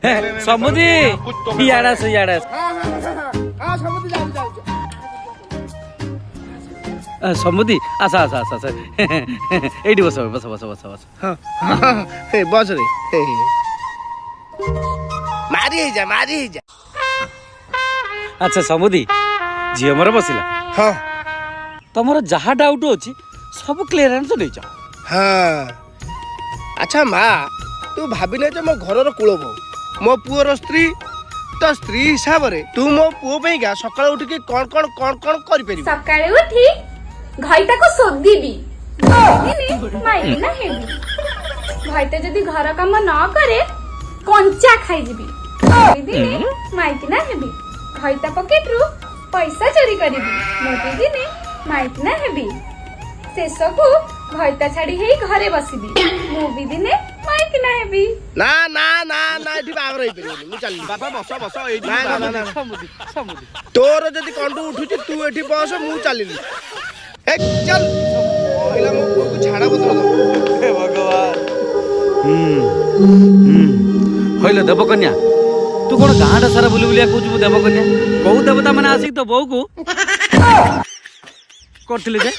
ସମୁଦି ଇଆଡେ ଆସ ଇଆଡେ ଆସ। ସମୁଦି ଆସ ଆସ ଆସ ଆସ ଏଇଠି ବସ ବସ ବସ ବସ ବସ। ବସ ରେ ମାରି ହେଇଯା ମାରି ହେଇଯା। ଆଚ୍ଛା ସମୁଦି ଝିଅ ମୋର ବସିଲା। ହଁ ତମର ଯାହା ଡାଉଟ ଅଛି ସବୁ କ୍ଲିୟରାନ୍ସ ଦେଇଛ। ହଁ ଆଚ୍ଛା ମା ତୁ ଭାବିନେ ଯେ ମୋ ଘରର କୂଳ ବୋହୁ ମୋ ପୁଅର ସ୍ତ୍ରୀ ତ ସ୍ତ୍ରୀ ହିସାବରେ ତୁ ମୋ ପୁଅ ପାଇଁକା ସକାଳୁ ଉଠିକି କଣ କଣ କଣ କଣ କରିପାରିବୁ? ସକାଳେ ଉଠି ଘଇଟାକୁ ଶୋଧିବି ମାଇକିନା ହେବି। ଘଇଟା ଯଦି ଘର କାମ ନ କରେ କଞ୍ଚା ଖାଇଯିବି। ଦିନେ ମାଇକିନା ହେବି। ଘଇଟା ପକେଟରୁ ପଇସା ଚୋରି କରିବି। ମୋଦି ଦିନେ ମାଇକିନା ହେବି। ଶେଷକୁ ଘଇଟା ଛାଡି ହେଇ ଘରେ ବସିବି। ମୁଁ ବି ଦିନେ ମାଇକିନା ହେବି। ନା ନା ନା ନା ଏଠି ବାହାଘର ହେଇପାରିବନି। ମୁଁ ଚାଲିଲି। ବାପା ବସ ବସ ଏଇଠି। ନା ନା ନା ସମୁଦି ସମୁଦି ତୋର ଯଦି କଣ୍ଡୁ ଉଠୁଛି ତୁ ଏଠି ବସ ମୁଁ ଚାଲିଲି। ଏ ଚାଲ କହିଲା ମୋ ପୁଅକୁ ଝାଡା ବଦଳ ଦବ। ହେ ଭଗବାନ। ହଇଲ ଦେବକନ୍ୟା ତୁ କଣ ଗାଁଟା ସାରା ବୁଲି ବୁଲିଆ କହୁଛୁ ମୁଁ ଦେବକନ୍ୟା? କୋଉ ଦେବତା ମାନେ ଆସିକି ତ ବୋଉକୁ କରିଥିଲେ ଯେ